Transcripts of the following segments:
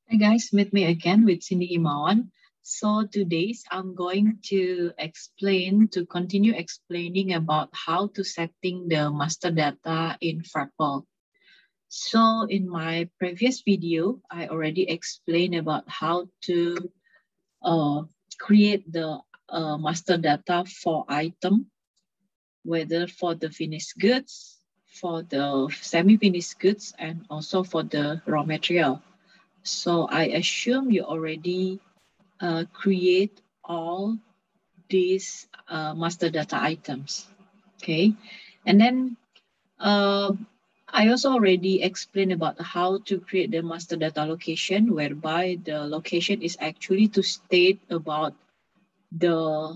Hi guys, meet me again with Cindy Imawan. So today's I'm going to continue explaining about how to setting the master data in Frepple. So in my previous video, I already explained about how to create the master data for item, whether for the finished goods, for the semi-finished goods, and also for the raw material. So I assume you already create all these master data items. Okay. And then I also already explained about how to create the master data location, whereby the location is actually to state about the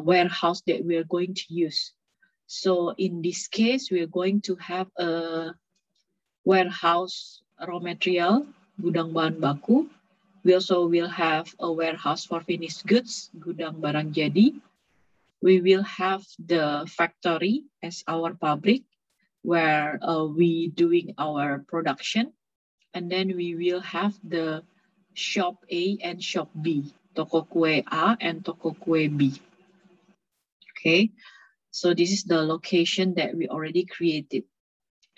warehouse that we are going to use. So in this case, we are going to have a warehouse raw material, gudang bahan baku. We also will have a warehouse for finished goods, gudang barang jadi. We will have the factory as our pabrik, where we doing our production. And then we will have the shop A and shop B, toko kue A and toko kue B. Okay, so this is the location that we already created.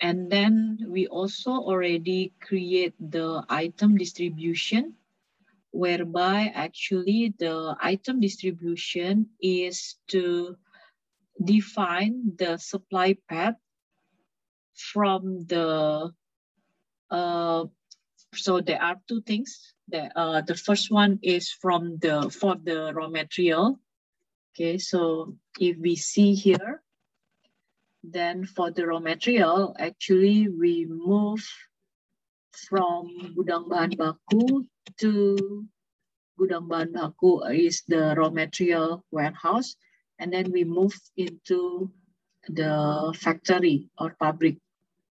And then we also already create the item distribution, whereby actually the item distribution is to define the supply path from the, so there are two things. The first one is for the raw material. Okay, so if we see here, then for the raw material, actually we move from gudang bahan baku to gudang bahan baku is the raw material warehouse, and then we move into the factory or pabrik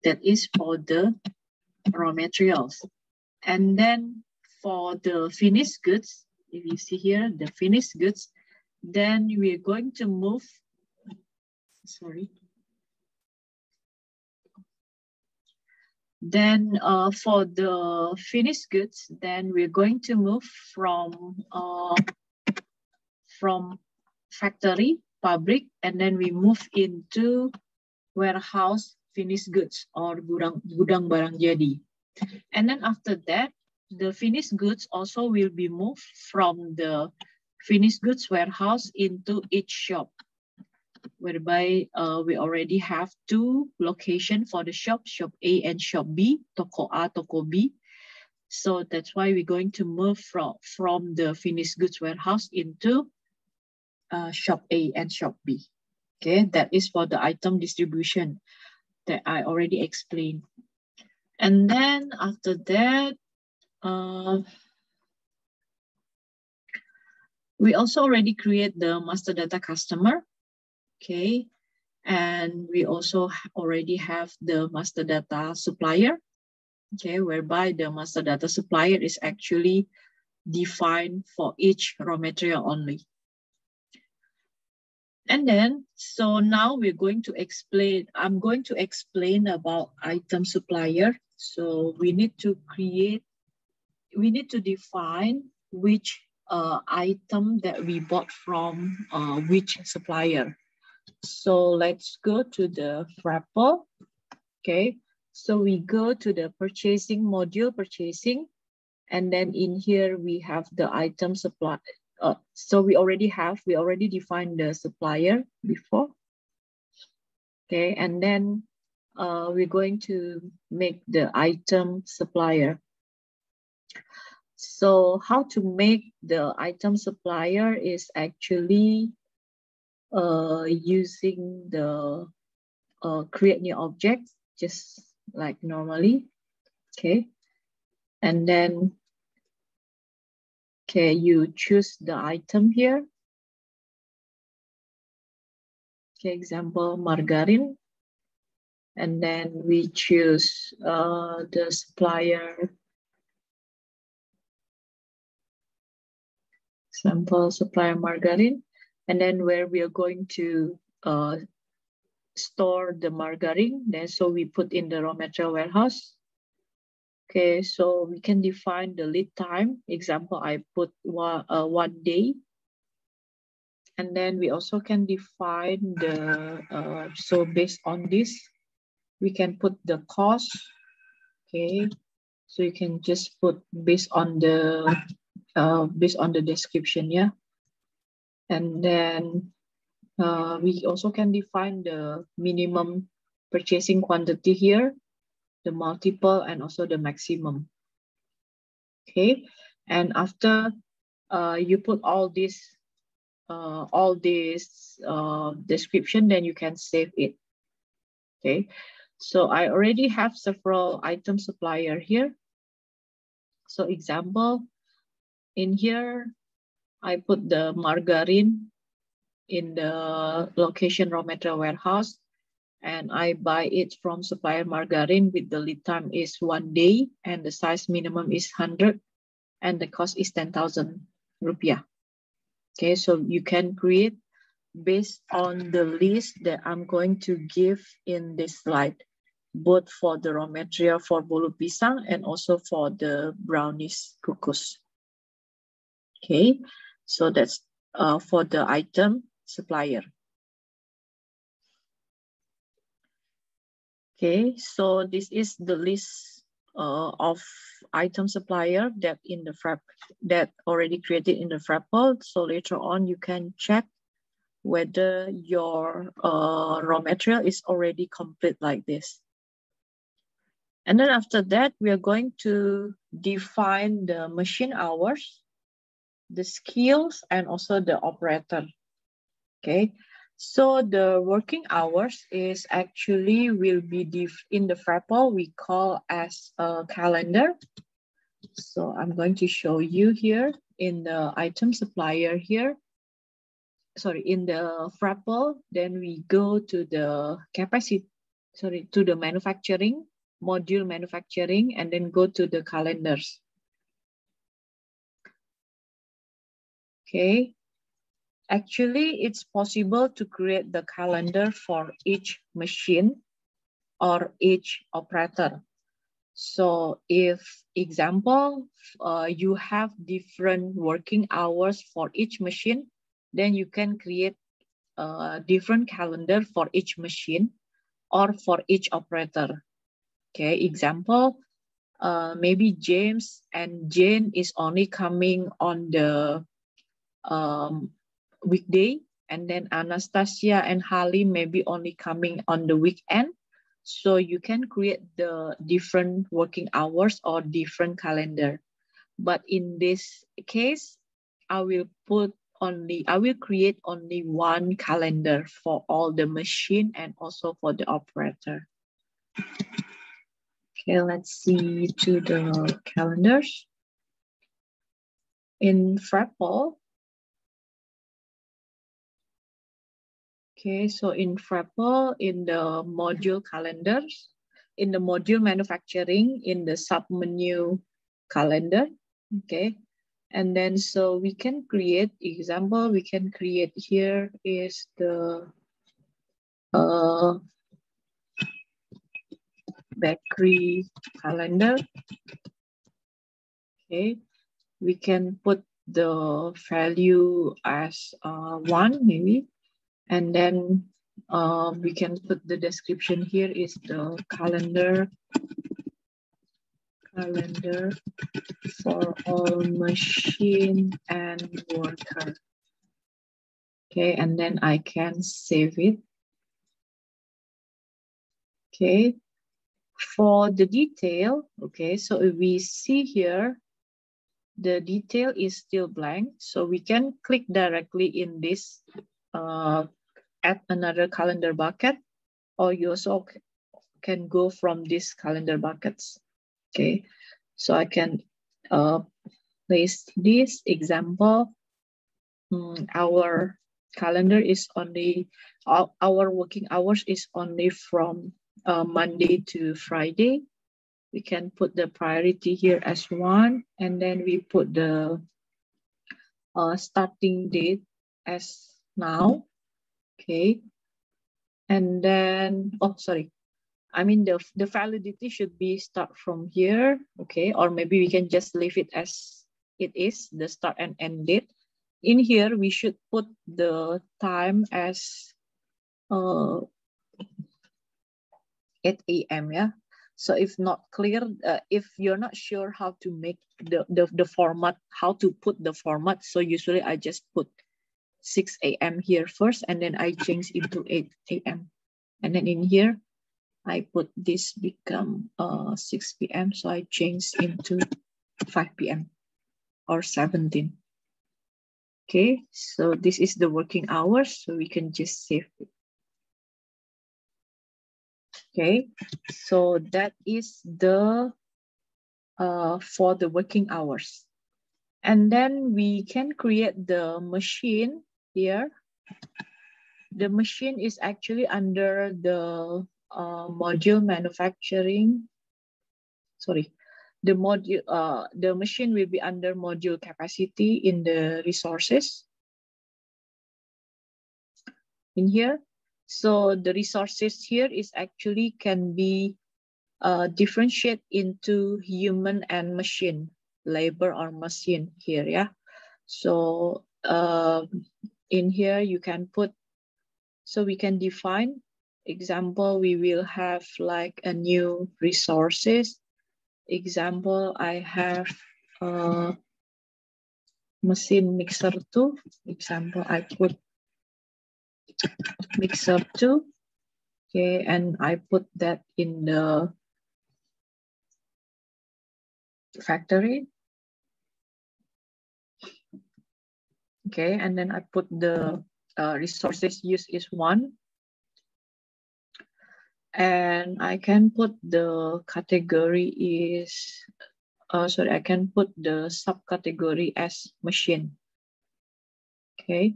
that is for the raw materials. And then for the finished goods, if you see here, the finished goods, then we're going to move, Then for the finished goods, then we're going to move from factory, pabrik, and then we move into warehouse finished goods or gudang barang jadi. And then after that, the finished goods also will be moved from the finished goods warehouse into each shop, whereby we already have two locations for the shop, shop A and shop B, toko A, toko B. So that's why we're going to move from the finished goods warehouse into shop A and shop B. Okay, that is for the item distribution that I already explained. And then after that, we also already create the master data customer. Okay, and we also already have the master data supplier. Okay, whereby the master data supplier is actually defined for each raw material only. And then, so now we're going to explain, I'm going to explain about item supplier. So we need to define which item that we bought from which supplier. So let's go to the Frepple. Okay, so we go to the purchasing module, purchasing, and then in here we have the item supply. So we already defined the supplier before. Okay, and then we're going to make the item supplier. So how to make the item supplier is actually using the create new object, just like normally. Okay, and then okay, you choose the item here. Okay, example, margarine. And then we choose the supplier. Example, supplier margarine. And then where we are going to store the margarine. Then so we put in the raw material warehouse. Okay, so we can define the lead time. Example, I put 1 day. And then we also can define the, so based on this, we can put the cost. Okay, so you can just put based on the description, yeah. And then we also can define the minimum purchasing quantity here, the multiple, and also the maximum. Okay, and after you put all this description, then you can save it. Okay, so I already have several item supplier here. So example, in here, I put the margarine in the location raw material warehouse, and I buy it from Supplier margarine with the lead time is 1 day, and the size minimum is 100, and the cost is 10,000 rupiah. Okay, so you can create based on the list that I'm going to give in this slide, both for the raw material for bolu pisang and also for the brownies kukus. Okay, so that's for the item supplier. Okay, so this is the list of item supplier that in the that already created in the Frepple. So later on, you can check whether your raw material is already complete like this. And then after that, we are going to define the machine hours, the skills, and also the operator. Okay, so the working hours is actually will be in the Frepple we call as a calendar. So I'm going to show you here in the item supplier here. Sorry, in the Frepple, then we go to the capacity, sorry, to the manufacturing, module manufacturing, and then go to the calendars. Okay. Actually, it's possible to create the calendar for each machine or each operator. So if, example, you have different working hours for each machine, then you can create a different calendar for each machine or for each operator. Okay, example, maybe James and Jane is only coming on the weekday, and then Anastasia and Halim may be only coming on the weekend. So you can create the different working hours or different calendar. But in this case, I will create only one calendar for all the machine and also for the operator. Okay, let's see to the calendars. In Frepple, okay, so in Frepple, in the module calendars, in the module manufacturing, in the submenu calendar, okay. And then so we can create, example, we can create here is the bakery calendar. Okay, we can put the value as 1 maybe. And then we can put the description here is the calendar for all machine and worker. Okay, and then I can save it. Okay, for the detail, okay, so if we see here, the detail is still blank. So we can click directly in this add another calendar bucket, or you also can go from these calendar buckets. Okay, so I can place this example. Our calendar is only, our working hours is only from Monday to Friday. We can put the priority here as 1, and then we put the starting date as now. Okay, and then, oh, sorry. I mean, the validity should be start from here, okay? Or maybe we can just leave it as it is, the start and end date. In here, we should put the time as 8 a.m. Yeah. So if not clear, if you're not sure how to make the format, how to put the format, so usually I just put 6 a.m. here first, and then I change into 8 a.m. And then in here, I put this become 6 p.m. So I change into 5 p.m. or 17. Okay, so this is the working hours, so we can just save it. Okay, so that is the for the working hours. And then we can create the machine here. The machine is actually under the module manufacturing. Sorry, the module, the machine will be under module capacity in the resources in here. So the resources here is actually can be differentiate into human and machine, labor or machine here, yeah. So in here you can put, so we can define, example, we will have like a new resources. Example, I have machine mixer 2. Example, I put mixer 2. Okay, and I put that in the factory. Okay, and then I put the resources used is 1. And I can put the category is, sorry, I can put the subcategory as machine. Okay.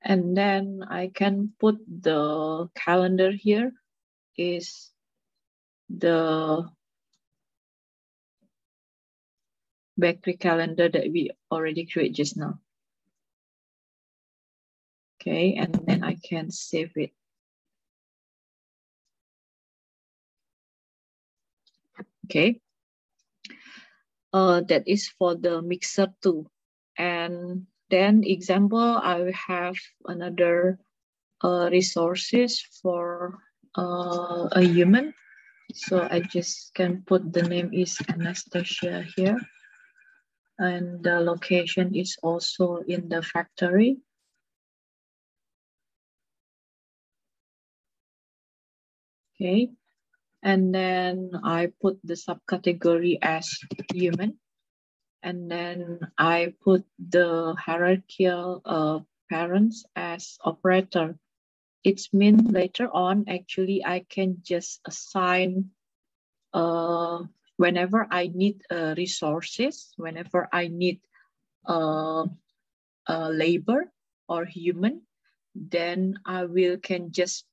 And then I can put the calendar here is the bakery calendar that we already created just now. Okay, and then I can save it. Okay. That is for the mixer 2. And then example, I have another resources for a human. So I just can put the name is Anastasia here. And the location is also in the factory. Okay. And then I put the subcategory as human. And then I put the hierarchical parents as operator. It means later on, actually, I can just assign whenever I need resources, whenever I need labor or human, then I can just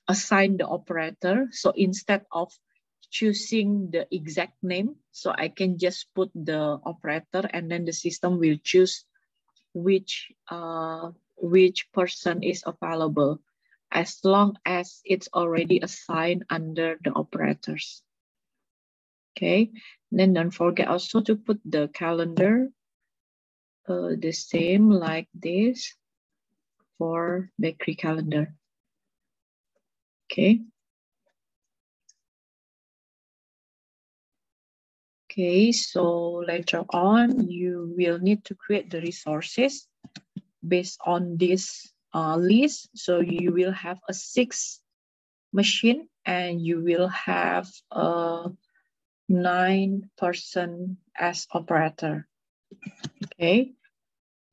assign the operator. So instead of choosing the exact name, so I can just put the operator, and then the system will choose which person is available, as long as it's already assigned under the operators. Okay, then don't forget also to put the calendar the same like this for bakery calendar. Okay. Okay, so later on, you will need to create the resources based on this list. So you will have a 6 machine, and you will have a 9 person as operator. Okay.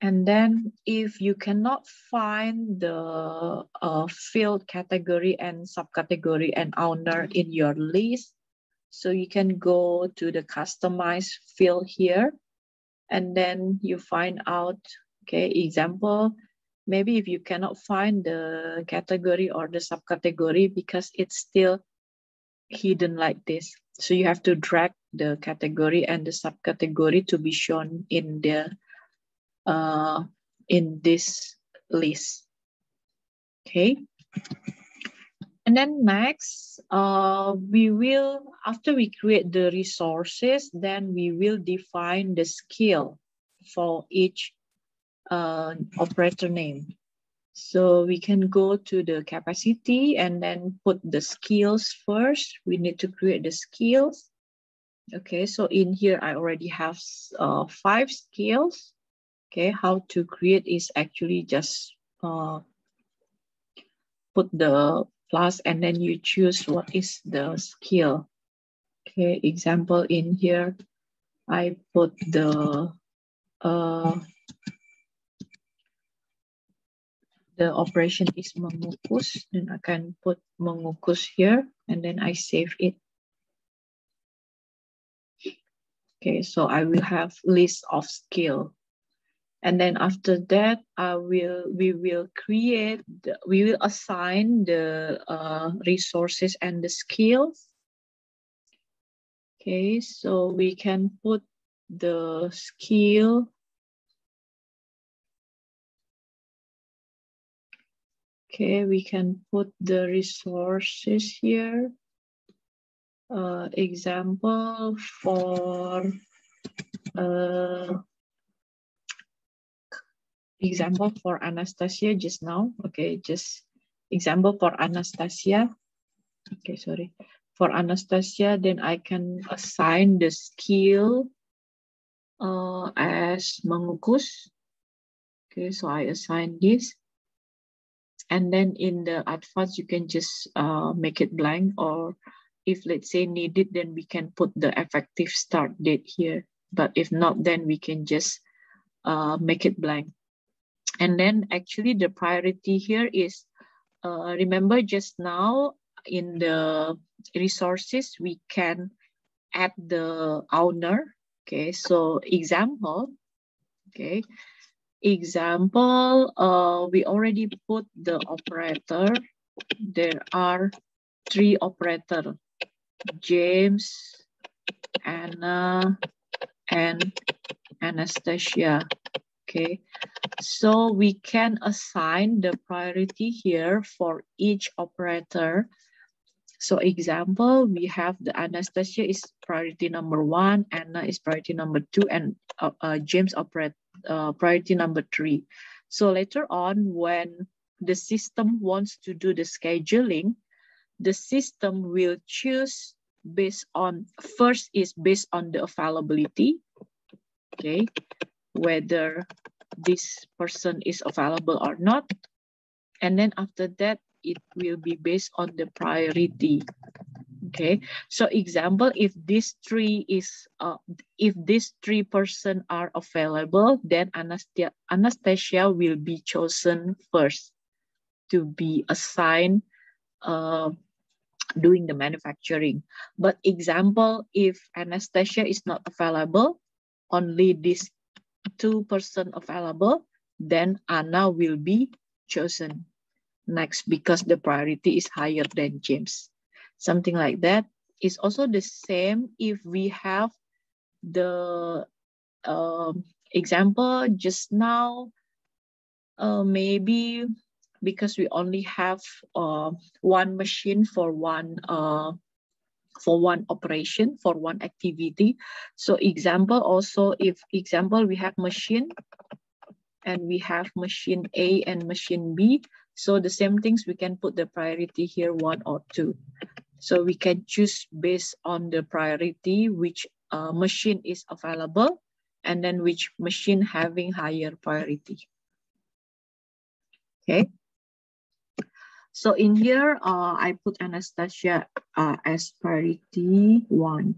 And then if you cannot find the field category and subcategory and owner in your list, so you can go to the customize field here, and then you find out, okay, example, maybe if you cannot find the category or the subcategory because it's still hidden like this. So you have to drag the category and the subcategory to be shown in the in this list. Okay. And then next, we will, after we create the resources, then we will define the skill for each operator name. So we can go to the capacity and then put the skills first. We need to create the skills. Okay, so in here, I already have 5 skills. Okay, how to create is actually just put the plus and then you choose what is the skill. Okay, example in here, I put the operation is mengukus, then I can put mengukus here and then I save it. Okay, so I will have list of skill. And then after that, we will assign the resources and the skills. Okay, so we can put the skill. Okay, we can put the resources here. Example for Anastasia just now. Okay, just example for Anastasia. Okay, sorry. For Anastasia, then I can assign the skill as mengukus. Okay, so I assign this. And then in the advanced, you can just make it blank, or if let's say needed, then we can put the effective start date here. But if not, then we can just make it blank. And then actually the priority here is, remember just now in the resources, we can add the owner. Okay, so example, okay. Example, we already put the operator. There are 3 operators, James, Anna, and Anastasia. Okay, so we can assign the priority here for each operator. So example, we have the Anastasia is priority number 1, Anna is priority number 2, and James priority number 3. So later on, when the system wants to do the scheduling, the system will choose based on, first is based on the availability, okay, whether this person is available or not. And then after that, it will be based on the priority. Okay, so example, if these 3 person are available, then Anastasia will be chosen first to be assigned doing the manufacturing. But example, if Anastasia is not available, only these 2 person available, then Anna will be chosen next because the priority is higher than James. Something like that. Is also the same if we have the example just now, maybe because we only have 1 machine for one operation, for one activity. So example also, if example we have machine and we have machine A and machine B, so the same things, we can put the priority here 1 or 2. So we can choose based on the priority which machine is available and then which machine having higher priority. Okay. So in here, I put Anastasia as priority 1.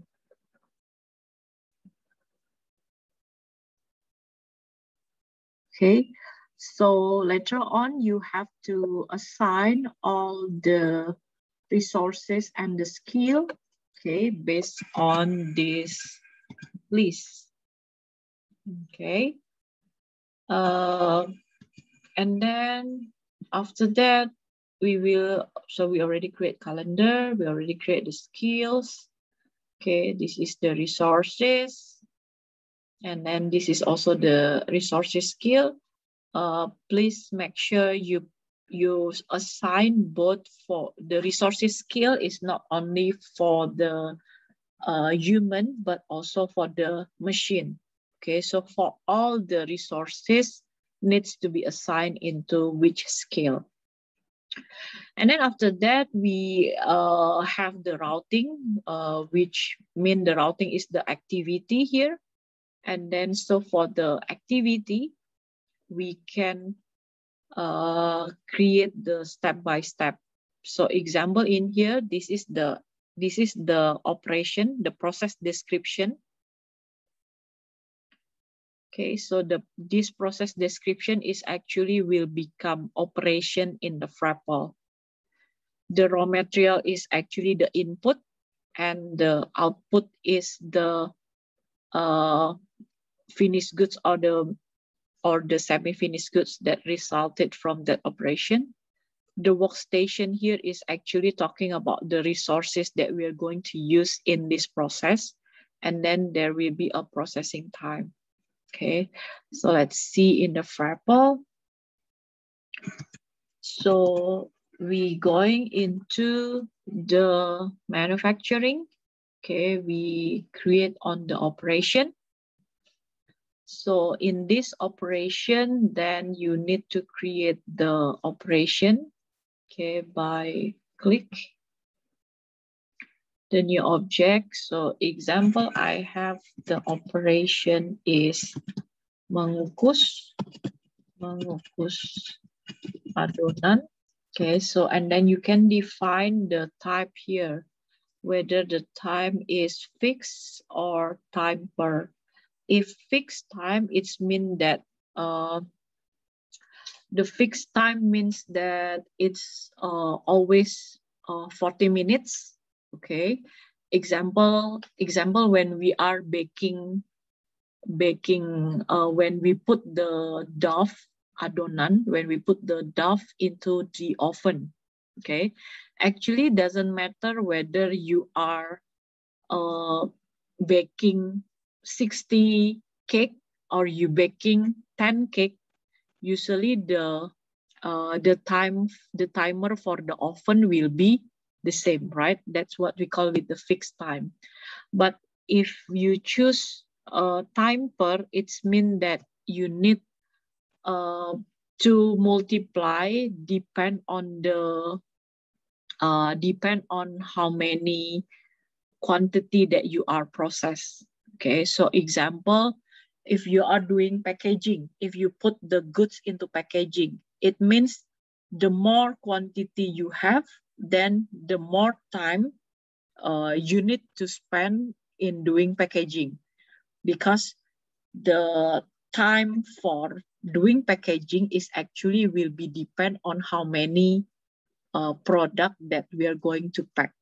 Okay, so later on, you have to assign all the resources and the skill, okay, based on this list. Okay. And then after that, we will, so we already create calendar, we already create the skills. Okay, this is the resources. And then this is also the resources skill. Please make sure you you assign both for the resources scale is not only for the human, but also for the machine. Okay, so for all the resources needs to be assigned into which scale. And then after that, we have the routing, which mean the routing is the activity here. And then so for the activity, we can create the step-by-step. So example in here, this is the operation, the process description. Okay, so this process description is actually will become operation in the Frepple. The raw material is actually the input, and the output is the finished goods or the semi-finished goods that resulted from that operation. The workstation here is actually talking about the resources that we are going to use in this process, and then there will be a processing time. Okay, so let's see in the Frepple. So we going into the manufacturing. Okay, we create on the operation. So in this operation, then you need to create the operation. Okay, by click the new object. So example, I have the operation is mengukus adonan. Okay, so and then you can define the type here, whether the time is fixed or timer. If fixed time, it's mean that the fixed time means that it's always 40 minutes. Okay, example when we are baking when we put the dough adonan, when we put the dough into the oven. Okay, actually doesn't matter whether you are baking 60 cake or you baking 10 cake. Usually the timer for the oven will be the same, right? That's what we call it the fixed time. But if you choose timer, it's mean that you need to multiply depend on how many quantity that you are processed. Okay, so example, if you are doing packaging, if you put the goods into packaging, it means the more quantity you have, then the more time you need to spend in doing packaging, because the time for doing packaging is actually will be depend on how many product that we are going to pack.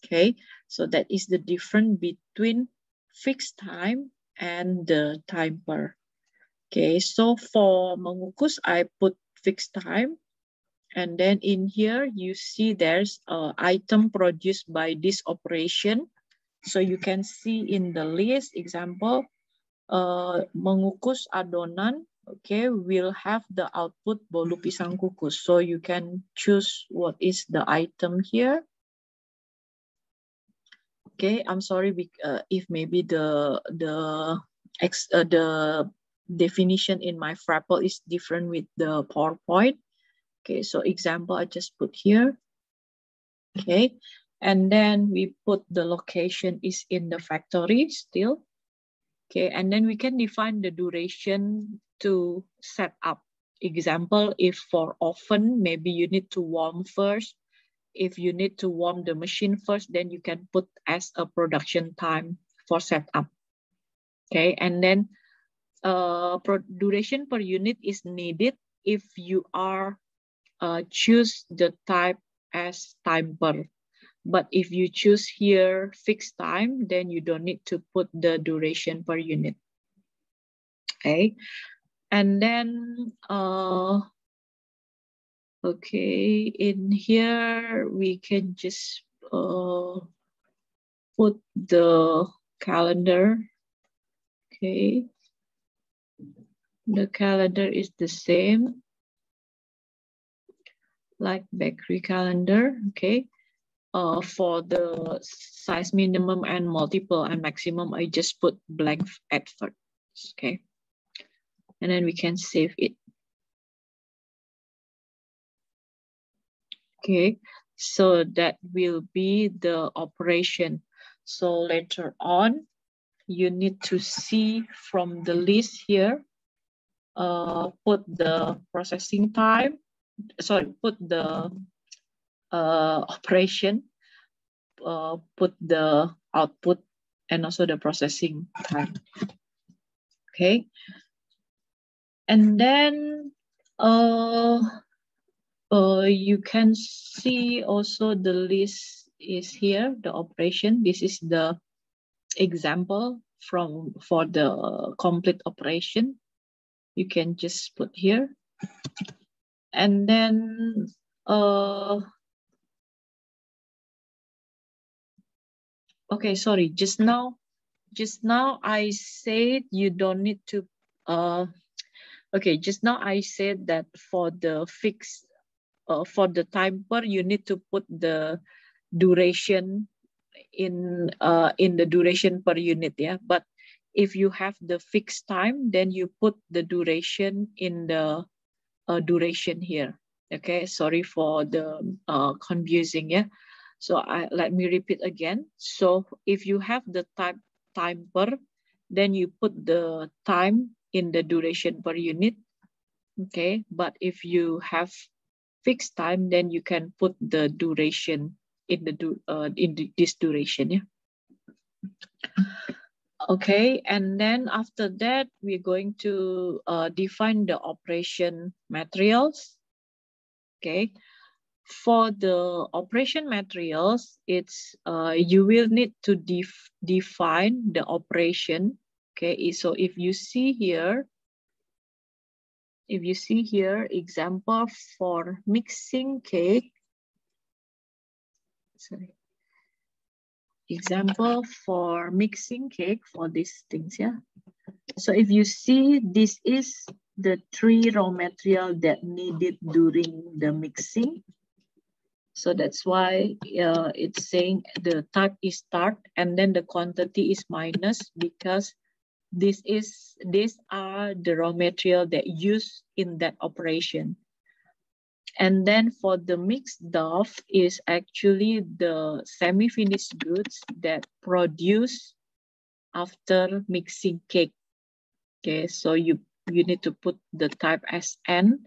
Okay, so that is the difference between fixed time and the timer. Okay, so for mengukus, I put fixed time. And then in here, you see there's an item produced by this operation. So you can see in the list, example, mengukus adonan, okay, will have the output bolu pisang kukus. So you can choose what is the item here. Okay, I'm sorry if maybe the definition in my Frepple is different with the PowerPoint. Okay, so example I just put here. Okay, and then we put the location is in the factory still. Okay, and then we can define the duration to set up. Example, if for oven, maybe you need to warm first. If you need to warm the machine first, then you can put as a production time for setup. Okay, and then duration per unit is needed if you are choose the type as timer. But if you choose here fixed time, then you don't need to put the duration per unit. Okay, and then okay, in here we can just put the calendar. Okay, the calendar is the same. like bakery calendar, okay. For the size minimum and multiple and maximum, I just put blank at first, okay. And then we can save it. Okay, so that will be the operation. So later on, you need to see from the list here, put the processing time, sorry, put the operation, put the output, and also the processing time. Okay, and then you can see also the list is here, the operation. This is the example for the complete operation. You can just put here. And then okay, sorry, just now I said you don't need to okay, just now I said that for the fixed for the timer you need to put the duration in the duration per unit, yeah. But if you have the fixed time, then you put the duration in the duration here. Okay, sorry for the confusing, yeah. So let me repeat again. So if you have the timer, then you put the time in the duration per unit. Okay, but if you have fixed time, then you can put the duration in this duration, yeah. Okay, and then after that, we're going to define the operation materials. Okay, for the operation materials, it's you will need to define the operation. Okay, so if you see here, example for mixing cake, sorry. Example for mixing cake for these things, yeah. So if you see, this is the 3 raw material that needed during the mixing. So that's why it's saying the type is start and then the quantity is minus, because these are the raw material that used in that operation. And then for the mixed dough is actually the semi-finished goods that produce after mixing cake. Okay, so you need to put the type as N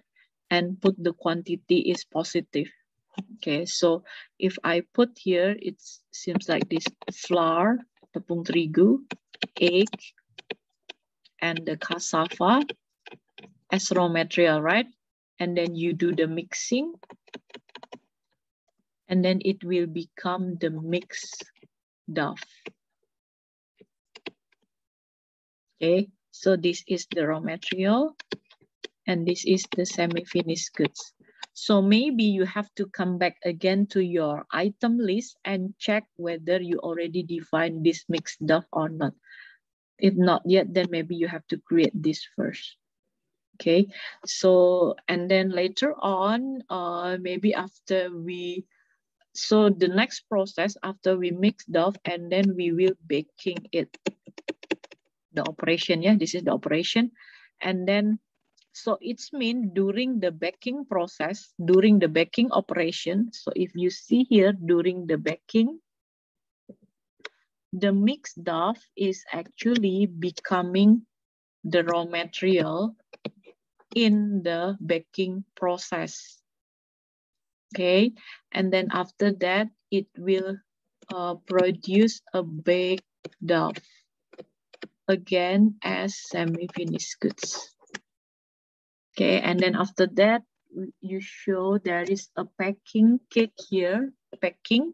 and put the quantity is positive. Okay, so if I put here, it seems like this: flour, tepung terigu, egg, and the cassava as raw material, right? And then you do the mixing, and then it will become the mixed dough. Okay, so this is the raw material, and this is the semi-finished goods. So maybe you have to come back again to your item list and check whether you already defined this mixed dough or not. If not yet, then maybe you have to create this first. Okay, so and then later on, maybe after so the next process after we mix dough, and then we will baking it. The operation, yeah, this is the operation. And then, so it's mean during the baking process, during the baking operation. So if you see here, during the baking, the mixed dough is actually becoming the raw material in the baking process. Okay, and then after that, it will produce a baked dough again as semi-finished goods. Okay, and then after that, you show there is a packing cake here, packing.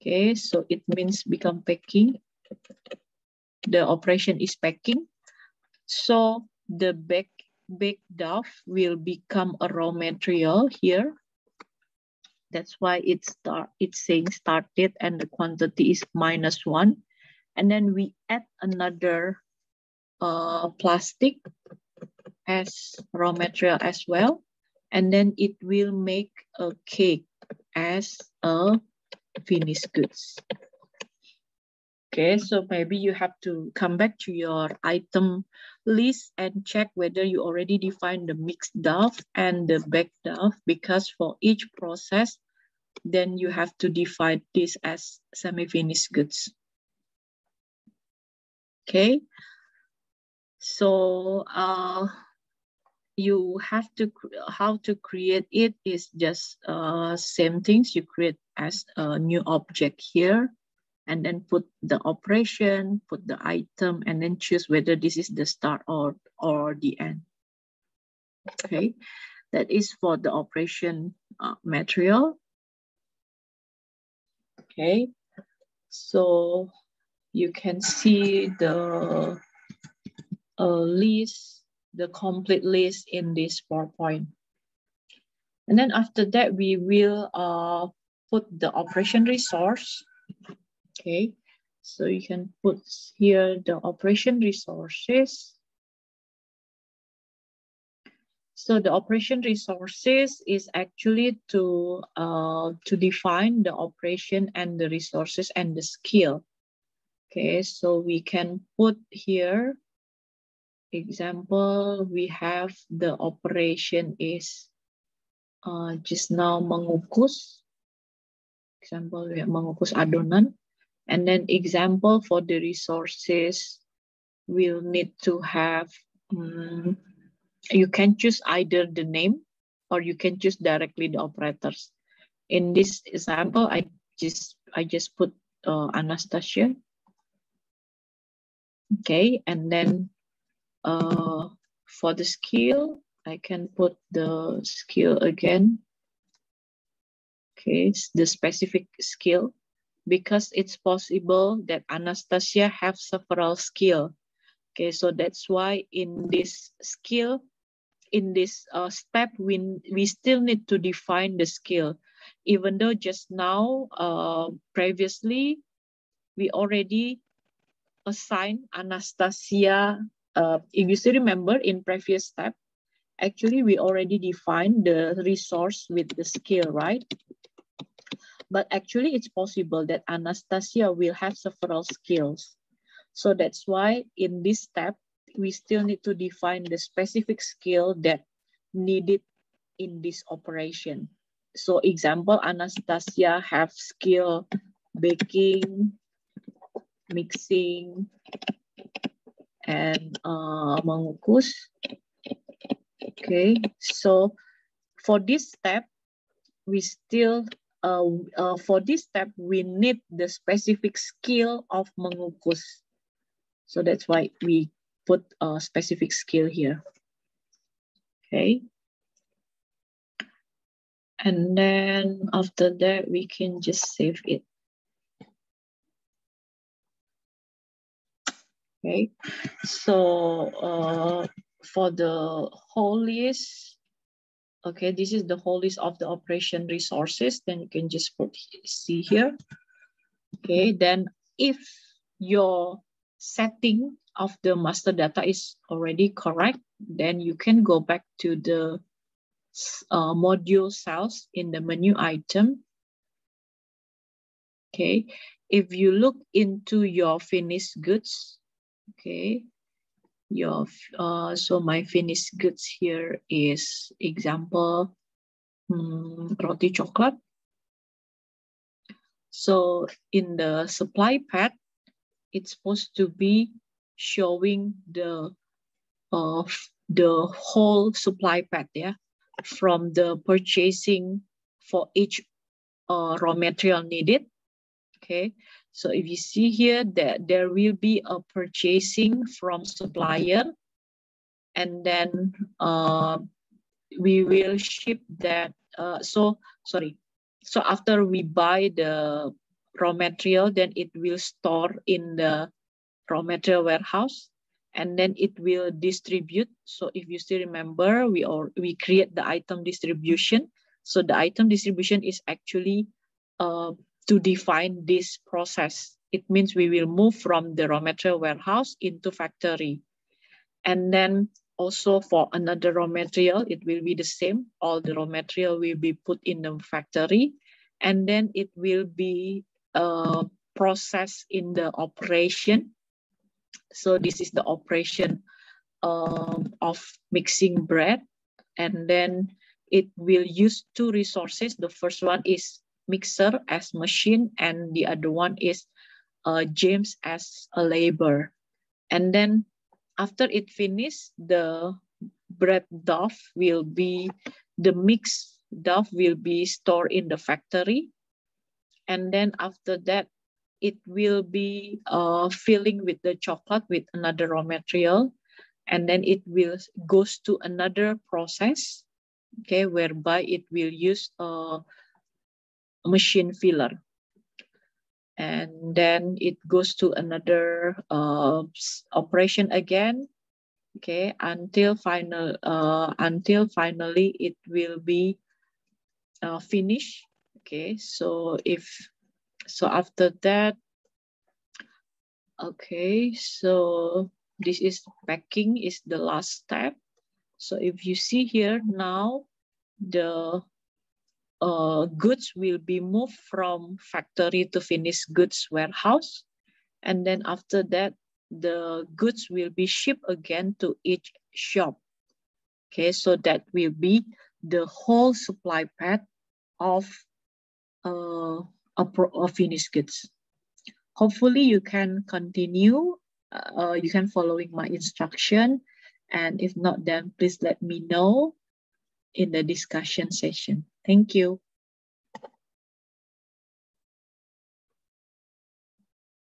Okay, so it means become packing. The operation is packing. So the baked dough will become a raw material here. That's why it's saying started and the quantity is -1. And then we add another plastic as raw material as well. and then it will make a cake as a finished goods. Okay, so maybe you have to come back to your item list and check whether you already defined the mixed dough and the baked dough, because for each process, then you have to define this as semi-finished goods. Okay, so you have to, how to create it is just same things. You create as a new object here, and then put the operation, put the item, and then choose whether this is the start or the end. Okay, that is for the operation material. Okay, so you can see the list, the complete list in this PowerPoint. And then after that, we will put the operation resource. Okay, so you can put here the operation resources. So the operation resources is actually to define the operation and the resources and the skill. Okay, so we can put here, example, we have the operation is just now mengukus. Example, we have mengukus adonan. And then example for the resources, we'll need to have, you can choose either the name or you can choose directly the operators. In this example, I just put Anastasia. Okay, and then for the skill, I can put the skill again. Okay, it's the specific skill, because it's possible that Anastasia have several skills. Okay, so that's why in this skill, in this step, we still need to define the skill. Even though just now, previously, we already assigned Anastasia. If you still remember in previous step, actually we already defined the resource with the skill, right? But actually it's possible that Anastasia will have several skills. So that's why in this step, we still need to define the specific skill that needed in this operation. So example, Anastasia have skill baking, mixing, and mengukus. Okay, so for this step, we still, for this step, we need the specific skill of mengukus. So that's why we put a specific skill here. Okay. And then after that, we can just save it. Okay. So for the whole list, okay, this is the whole list of the operation resources. Then you can just put, see here. Okay, then if your setting of the master data is already correct, then you can go back to the module cells in the menu item. Okay, if you look into your finished goods, okay, your so my finished goods here is example roti chocolate. So in the supply path, it's supposed to be showing the whole supply path, yeah, from the purchasing for each raw material needed. Okay, so if you see here that there will be a purchasing from supplier, and then we will ship that. So after we buy the raw material, then it will store in the raw material warehouse, and then it will distribute. So if you still remember, we create the item distribution. So the item distribution is actually to define this process. It means we will move from the raw material warehouse into factory. And then Also for another raw material, it will be the same. All the raw material will be put in the factory, and then it will be processed in the operation. So this is the operation of mixing bread, and then it will use two resources. The first one is mixer as machine, and the other one is James as a labor. And then after it finishes, the bread dough will be, the mixed dough will be stored in the factory. And then after that, it will be filling with the chocolate with another raw material. And then it will goes to another process, okay, whereby it will use a machine filler. And then it goes to another operation again, okay, until finally it will be finished. Okay, so after that, okay, so this is packing is the last step. So if you see here now, the goods will be moved from factory to finished goods warehouse. And then after that, the goods will be shipped again to each shop. Okay, so that will be the whole supply path of finished goods. Hopefully you can continue, you can following my instruction. And if not, then please let me know in the discussion session. Thank you.